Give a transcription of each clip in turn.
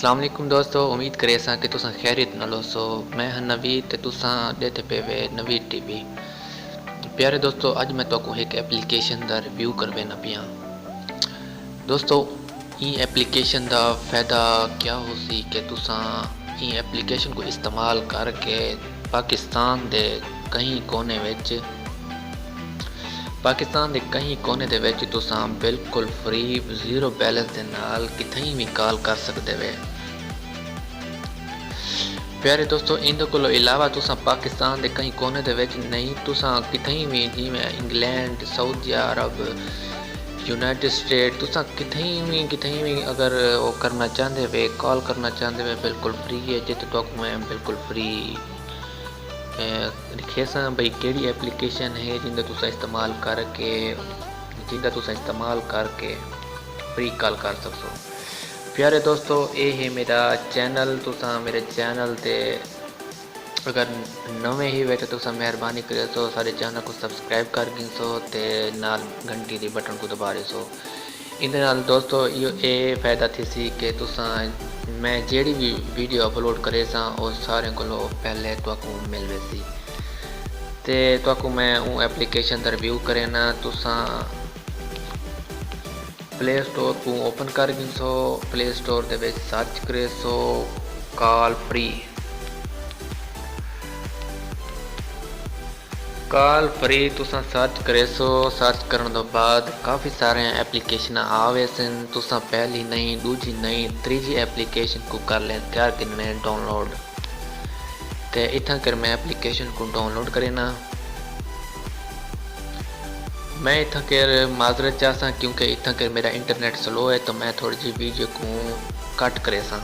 अस्सलाम वालेकुम दोस्तों, उम्मीद करे कि तुसां खैरियत नाल होसो। मैं हां नवीद ते तुसां ॾेते पे वे नवीद टीवी। प्यारे दोस्तों, अज मैं तुहानू एक एप्लीकेशन दा रिव्यू करवेना पिया। दोस्तों, ई एप्लीकेशन दा फ़ायदा क्या होसी कि तुसां ई एप्लीकेशन को इस्तेमाल करके पाकिस्तान दे कहीं कोने विच दे विच तुसां बिल्कुल फ्री ज़ीरो बैलेंस दे नाल किथई भी कॉल कर सकदे वे। प्यारे दोस्तों, इंदे कोलों इलावा तुसां पाकिस्तान दे कहीं कोने दे विच नहीं, तुसां किथई भी जिवें इंग्लैंड, सऊदी अरब, यूनाइटेड स्टेट, तुसां किथई भी अगर वो करना चाहते वे, कॉल करना चाहते वे, बिल्कुल फ्री है। जिते तुहानू मैं बिल्कुल फ्री दिखेसां बई केड़ी एप्लीकेशन है जिंदा तुसां इस्तेमाल करके फ्री कॉल कर सकसो। प्यारे दोस्तों, ये है मेरा चैनल। तुसां मेरे चैनल ते अगर नवे ही बैठे तुसां मेहरबानी करे सो सारे चैनल को सब्सक्राइब कर गिनसो ते नाल घंटी दी बटन को दबा सो। इहदे नाल दोस्तों ये फ़ायदा थी कि तुसां मैं जेड़ी भी वीडियो अपलोड करे सां वो सारे कोलों पहले तुहानू मिल वेसी। ते तुहानू मैं वो एप्लीकेशन दा रिव्यू करे ना, तुसां प्ले स्टोर को ओपन कर गिनसो। प्ले स्टोर दे विच सर्च करे सो कॉल फ्री तुसां सर्च करे सो। सर्च करने तो बाद काफ़ी सारे एप्लीकेशन आवे सन। तुसां पहली नहीं, दूजी नहीं, तीजी एप्लीकेशन को कर लें तैयार करने डाउनलोड। तो इतना कर मैं एप्लीकेशन को डाउनलोड करेना। मैं इतना कर माजरत चाहसा क्योंकि इतना कर मेरा इंटरनेट स्लो है, तो मैं थोड़ी जी वीडियो को कट करे सा।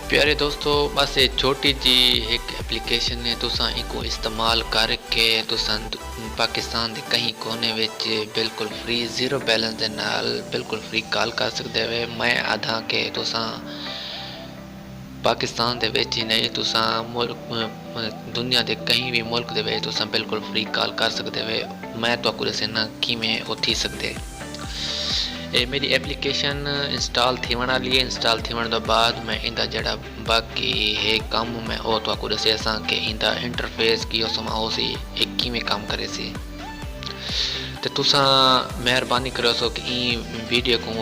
प्यारे दोस्तों, बस ये छोटी जी एक एप्लीकेशन है, तुसां इनको इस्तेमाल करके तुसां पाकिस्तान के कहीं कोने विच बिल्कुल फ्री ज़ीरो बैलेंस दे नाल बिल्कुल फ्री कॉल कर सकते वे। मैं आधा के तुसां पाकिस्तान दे विच ही नहीं, तुसां दुनिया के कहीं भी मुल्क दे विच तुसां बिल्कुल फ्री कॉल कर सकते वे। मैं तुहानू दसना किवें वो थी सकदे। ये मेरी एप्लीकेशन इंस्टॉल थी वाली है। इंस्टॉल थी तो बाद मैं इंदा जड़ा बाकी है काम मैं वो तुहानू दसिया कि इंदा इंटरफेस की हो सी एक किवें काम करे सी। तो तुसां मेहरबानी करो सो कि ई वीडियो को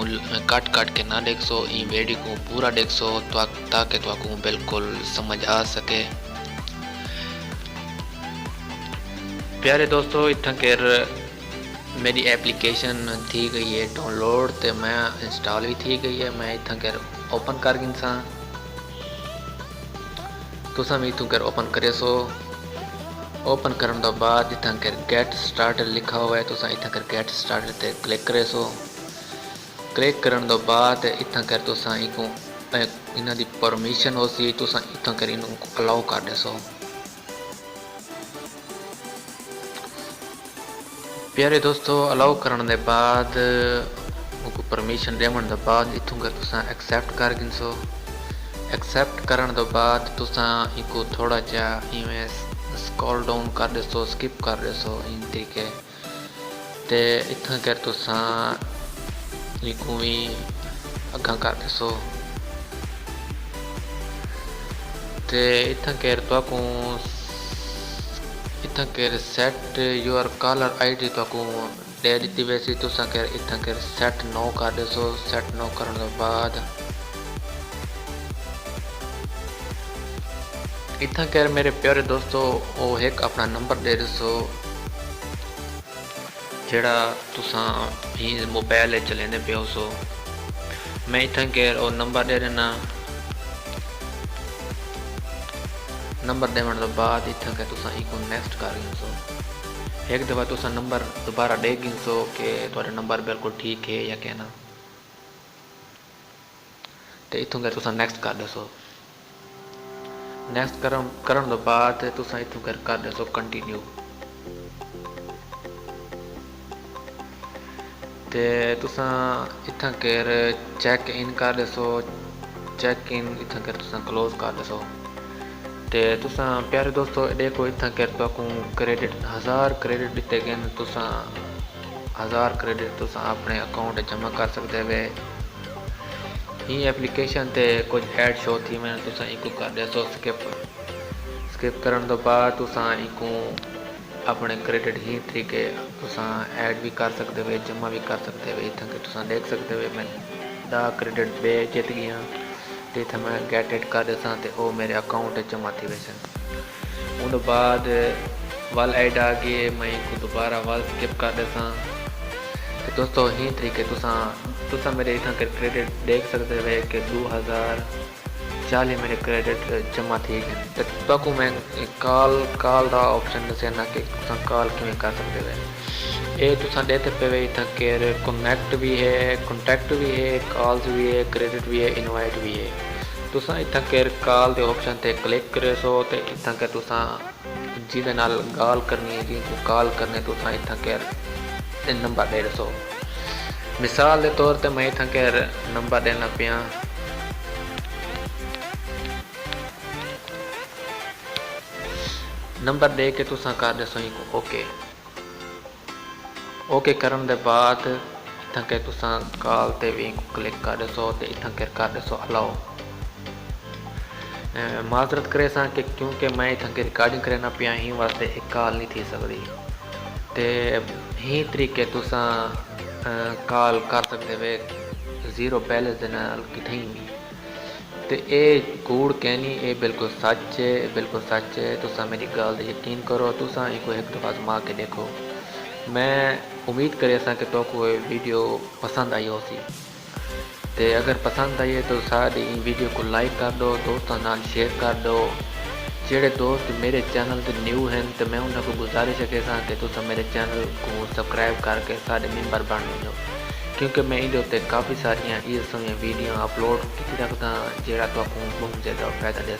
कट के ना देख सो, ई वीडियो को पूरा देख सो ताकि तुहानू बिल्कुल समझ आ सके। प्यारे दोस्तों, इतना कर मेरी एप्लीकेशन थी गई है डाउनलोड, तो मैं इंस्टॉल भी थी गई है। मैं इतना कर ओपन कर गिनसा। तुसां भी इतों कर ओपन करे सो। ओपन करने तो बाद इतना कर गेट स्टार्टर लिखा हुआ है, तुसां इतना कर गेट स्टार्टर ते क्लिक करे सो। क्लिक करने तो बाद इतना कर तुसां इको इन्हां दी परमिशन हो सी, तुसां इतना कर इनको अलाउ कर दे सो। प्यारे दोस्तों, अलाउ करने के बाद उनको परमिशन देवन के बाद इतों कर तुसां एक्सेप्ट कर गिनसो। एक्सेप्ट करने तो बाद तुसां इनको थोड़ा जा इवें स्क्रॉल डाउन कर देसो, स्किप कर देसो इन तरीके। ते इतना कर तुसां इनको भी अग्गा कर देसो। ते इतना कर तुहानू इतना कर सेट योर कॉलर आईडी तुहानू दे दी वैसी। तुसां कर इतना कर सेट नो कर देसो। सेट नो करने के बाद इतना कर मेरे प्यारे दोस्तों वो एक अपना नंबर दे दसो जड़ा तुसां ही मोबाइल चलेंदे पे हो सो। मैं इतना कर वो नंबर दे देना। नंबर देने तो बाद इतना कर तुसां इको नेक्स्ट कर गिनसो। एक दफ़ा तुसां नंबर दोबारा दे गिनसो कि तुहाडा नंबर बिल्कुल ठीक है या कहना। तो इतों कर तुसां नेक्स्ट कर दसो। नेक्स्ट करन तो बाद तुसां इतों कर दसो कंटिन्यू। ते तुसां इतना कर चेक इन कर दसो। चेक इन इतना कर तुसां क्लोज कर दसो। ते तुसां प्यारे दोस्तों देखो इतना कर तुहानू क्रेडिट 1000 क्रेडिट दिते गए। तुसां 1000 क्रेडिट तुस अपने अकाउंट जमा कर सकते वे। ही एप्लीकेशन ते कुछ ऐड शो थी मैंने तुसा इको कर दसो स्किप करने तो बाद तुसा इको अपने क्रेडिट ही तरीके तुसा ऐड भी कर सकते वे जमा भी कर सकते वे। इतना कि तुसा देख सकते वे मैं 10 क्रेडिट बे जित गया तो इतना मैं गेट एड कर दसा तो वो मेरे अकाउंट जमा थी वैसे। उन बाद वाल ऐड आ गए मैं इनको दोबारा वाल स्किप कर दसा तो दोस्तों ही तरीके तुसा मेरे इतना क्रेडिट देख सकते वे कि 2040 मेरे क्रेडिट जमा थी गए। तो मैं कॉल का ऑप्शन दसे ना कि तुसा कॉल किमें कर सकते वे। ये तुसा देते पे वे इतना केयर कनेक्ट भी है कॉन्टैक्ट भी है कॉल्स भी है क्रेडिट भी है इनवाइट भी है। तुसा इतना केयर कॉल के ऑप्शन ते क्लिक करे सो तो इतना के तुसा जिदे नाल गल करनी है जिनको कॉल करने तुसा इतना केयर नंबर दे दसो। मिसाल के तौर पर मैं इतना केयर नंबर देना पिया नंबर दे के तुसा कर दसो ओके करने के बाद इतना के तुसा कॉल ते भी क्लिक कर दसो तो इतना कर दसो अलाउ। माजरत करे सा कि क्योंकि मैं इतना रिकॉर्डिंग करना पिया ही वास्ते एक कॉल नहीं थी सकती तो ही तरीके तुसा कॉल कर सकते वे जीरो बैलेंस के नाल कितने भी। तो ये कूड़ कहनी ये बिल्कुल सच है तुसा मेरी गल यकीन करो तुसा इको एक दफ़ा आजमा के देखो। मैं उम्मीद करे सा कि तो वीडियो पसंद आई हो सी तो अगर पसंद आई है तो सारी वीडियो को लाइक कर दो दोस्तों नाल शेयर कर दो। जेड़े दोस्त मेरे चैनल से न्यू हैं तो मैं उन्होंने गुजारिश है कि तुम मेरे चैनल को सब्सक्राइब करके सारे मेंबर बन लो क्योंकि मैं इहदे उत्ते काफ़ी सारियां इस समय वीडियो अपलोड की रखता जेड़ा तो बहुत ज़्यादा फायदा दे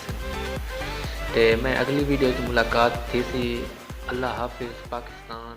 तो मैं अगली वीडियो की मुलाकात थी सी। अल्लाह हाफिज़ पाकिस्तान।